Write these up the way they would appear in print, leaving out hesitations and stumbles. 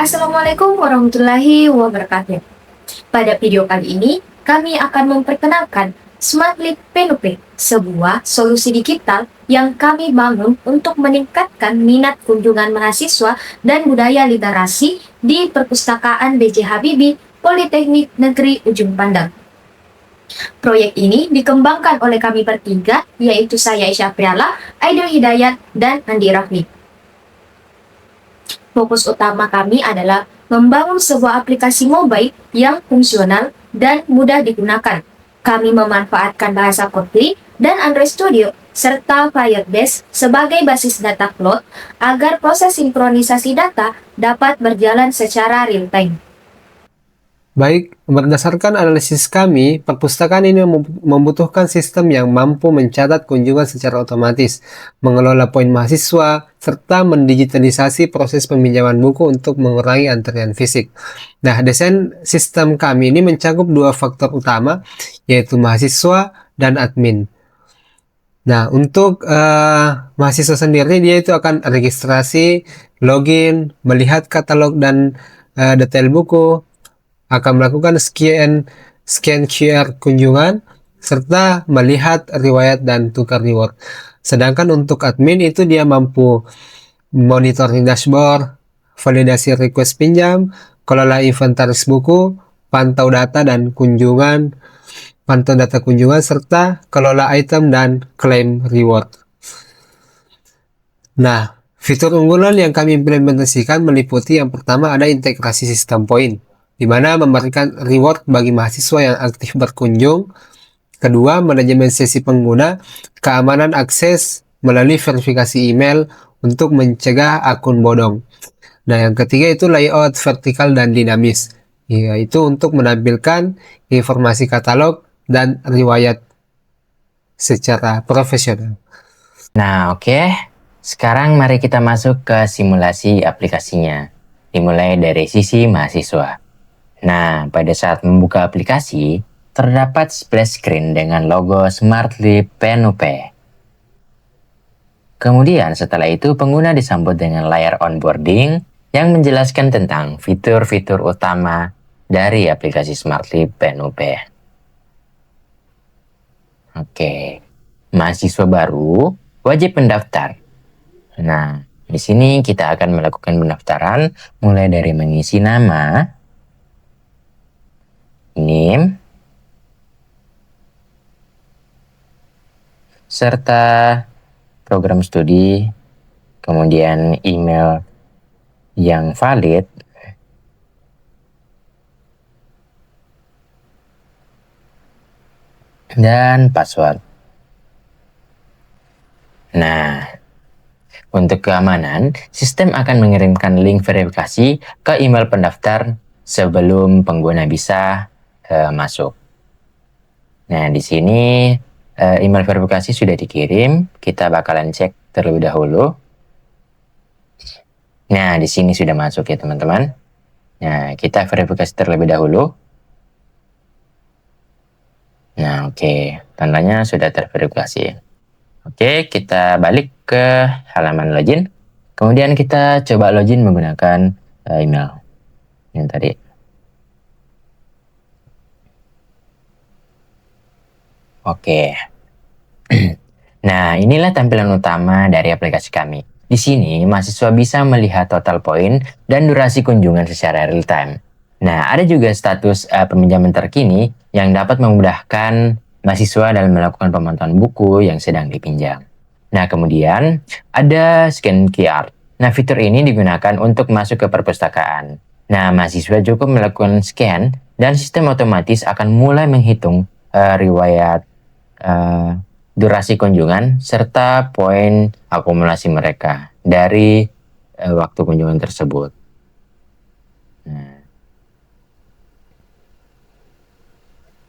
Assalamualaikum warahmatullahi wabarakatuh. Pada video kali ini, kami akan memperkenalkan SmartLeap P2P, sebuah solusi digital yang kami bangun untuk meningkatkan minat kunjungan mahasiswa dan budaya literasi di Perpustakaan B.J. Habibie, Politeknik Negeri Ujung Pandang. Proyek ini dikembangkan oleh kami bertiga, yaitu saya Isya Priala, Aidil Hidayat, dan Andi Rafni. Fokus utama kami adalah membangun sebuah aplikasi mobile yang fungsional dan mudah digunakan. Kami memanfaatkan bahasa Kotlin dan Android Studio serta Firebase sebagai basis data cloud agar proses sinkronisasi data dapat berjalan secara real-time. Baik, berdasarkan analisis kami, perpustakaan ini membutuhkan sistem yang mampu mencatat kunjungan secara otomatis, mengelola poin mahasiswa, serta mendigitalisasi proses peminjaman buku untuk mengurangi antrian fisik. Nah, desain sistem kami ini mencakup dua faktor utama, yaitu mahasiswa dan admin. Nah, untuk mahasiswa sendiri, dia itu akan registrasi, login, melihat katalog dan detail buku, akan melakukan scan QR kunjungan, serta melihat riwayat dan tukar reward. Sedangkan untuk admin itu dia mampu monitoring dashboard, validasi request pinjam, kelola inventaris buku, pantau data kunjungan, serta kelola item dan klaim reward. Nah, fitur unggulan yang kami implementasikan meliputi yang pertama ada integrasi sistem poin, di mana memberikan reward bagi mahasiswa yang aktif berkunjung. Kedua, manajemen sesi pengguna, keamanan akses melalui verifikasi email untuk mencegah akun bodong. Nah, yang ketiga itu layout vertikal dan dinamis, yaitu untuk menampilkan informasi katalog dan riwayat secara profesional. Nah, oke. Sekarang mari kita masuk ke simulasi aplikasinya. Dimulai dari sisi mahasiswa. Nah, pada saat membuka aplikasi, terdapat splash screen dengan logo SmartLeap P2P. Kemudian setelah itu pengguna disambut dengan layar onboarding yang menjelaskan tentang fitur-fitur utama dari aplikasi SmartLeap P2P. Oke, mahasiswa baru wajib mendaftar. Nah, di sini kita akan melakukan pendaftaran mulai dari mengisi nama, name, serta program studi, kemudian email yang valid, dan password. Nah, untuk keamanan, sistem akan mengirimkan link verifikasi ke email pendaftar sebelum pengguna bisa masuk. Nah, di sini email verifikasi sudah dikirim. Kita bakalan cek terlebih dahulu. Nah, di sini sudah masuk ya teman-teman. Nah, kita verifikasi terlebih dahulu. Nah, oke. Tandanya sudah terverifikasi. Oke, kita balik ke halaman login. Kemudian kita coba login menggunakan email yang tadi. Oke. Nah, inilah tampilan utama dari aplikasi kami. Di sini, mahasiswa bisa melihat total poin dan durasi kunjungan secara real time. Nah, ada juga status peminjaman terkini yang dapat memudahkan mahasiswa dalam melakukan pemantauan buku yang sedang dipinjam. Nah, kemudian ada scan QR. Nah, fitur ini digunakan untuk masuk ke perpustakaan. Nah, mahasiswa cukup melakukan scan dan sistem otomatis akan mulai menghitung riwayat durasi kunjungan serta poin akumulasi mereka dari waktu kunjungan tersebut. Nah,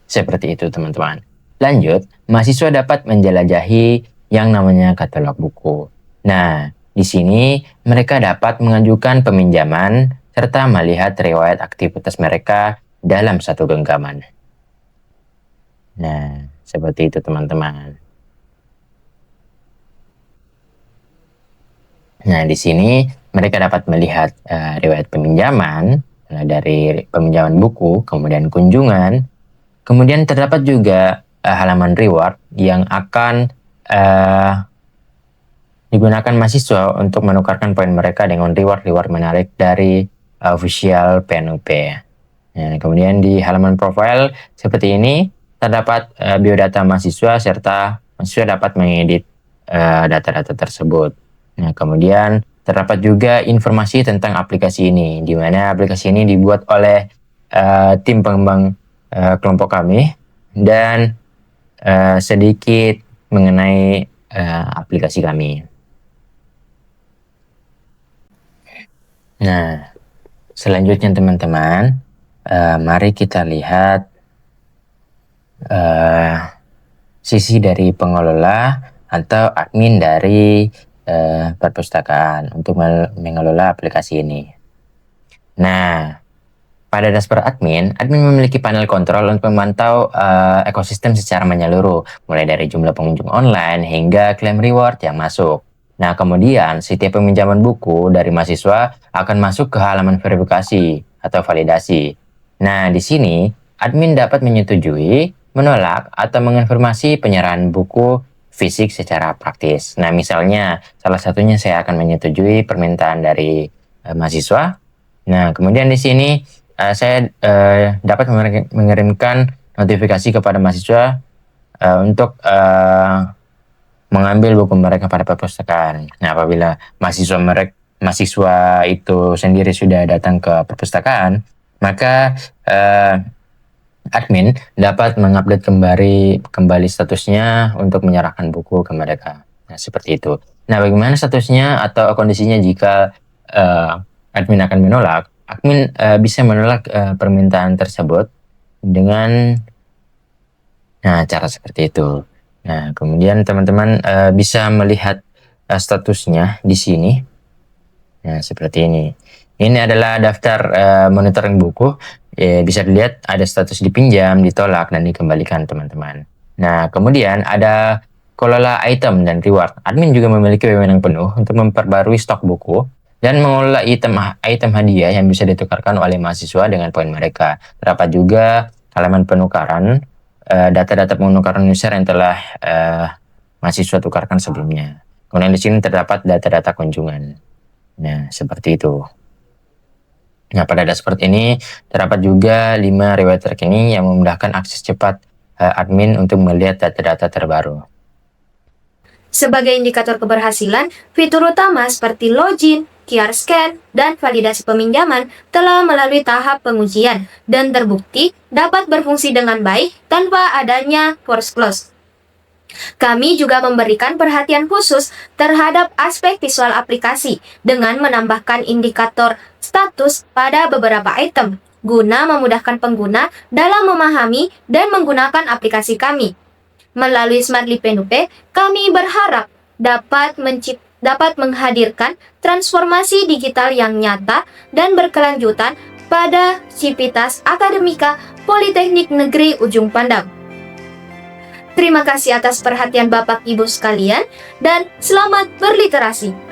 seperti itu teman-teman. Lanjut, mahasiswa dapat menjelajahi yang namanya katalog buku. Nah, di sini mereka dapat mengajukan peminjaman serta melihat riwayat aktivitas mereka dalam satu genggaman. Nah, seperti itu teman-teman. Nah, di sini mereka dapat melihat riwayat peminjaman, mulai dari peminjaman buku, kemudian kunjungan, kemudian terdapat juga halaman reward yang akan digunakan mahasiswa untuk menukarkan poin mereka dengan reward-reward menarik dari official PNUP. Nah, kemudian di halaman profile seperti ini terdapat biodata mahasiswa serta mahasiswa dapat mengedit data-data tersebut. Nah, kemudian terdapat juga informasi tentang aplikasi ini, di mana aplikasi ini dibuat oleh tim pengembang kelompok kami, dan sedikit mengenai aplikasi kami. Nah, selanjutnya teman-teman, mari kita lihat sisi dari pengelola atau admin dari perpustakaan untuk mengelola aplikasi ini. Nah, pada dashboard admin memiliki panel kontrol untuk memantau ekosistem secara menyeluruh, mulai dari jumlah pengunjung online hingga klaim reward yang masuk. Nah, kemudian setiap peminjaman buku dari mahasiswa akan masuk ke halaman verifikasi atau validasi. Nah, di sini admin dapat menyetujui, menolak, atau mengonfirmasi penyerahan buku fisik secara praktis. Nah, misalnya salah satunya saya akan menyetujui permintaan dari mahasiswa. Nah, kemudian di sini saya dapat mengirimkan notifikasi kepada mahasiswa untuk mengambil buku mereka pada perpustakaan. Nah, apabila mahasiswa itu sendiri sudah datang ke perpustakaan, maka admin dapat mengupdate kembali statusnya untuk menyerahkan buku ke mereka. Nah, seperti itu. Nah, bagaimana statusnya atau kondisinya jika admin akan menolak? Admin bisa menolak permintaan tersebut dengan cara seperti itu. Nah, kemudian teman-teman bisa melihat statusnya di sini. Nah, seperti ini. Ini adalah daftar monitoring buku. Bisa dilihat ada status dipinjam, ditolak, dan dikembalikan teman-teman. Nah, kemudian ada kelola item dan reward. Admin juga memiliki wewenang penuh untuk memperbarui stok buku dan mengelola item hadiah yang bisa ditukarkan oleh mahasiswa dengan poin mereka. Terdapat juga halaman penukaran, data-data penukaran user yang telah mahasiswa tukarkan sebelumnya. Kemudian di sini terdapat data-data kunjungan. Nah, seperti itu. Nah, pada dashboard ini terdapat juga 5 riwayat terkini yang memudahkan akses cepat admin untuk melihat data-data terbaru. Sebagai indikator keberhasilan, fitur utama seperti login, QR scan, dan validasi peminjaman telah melalui tahap pengujian dan terbukti dapat berfungsi dengan baik tanpa adanya force close. Kami juga memberikan perhatian khusus terhadap aspek visual aplikasi dengan menambahkan indikator status pada beberapa item, guna memudahkan pengguna dalam memahami dan menggunakan aplikasi kami. Melalui Smartly PNUP, kami berharap dapat menghadirkan transformasi digital yang nyata dan berkelanjutan pada Civitas Akademika Politeknik Negeri Ujung Pandang. Terima kasih atas perhatian Bapak Ibu sekalian dan selamat berliterasi.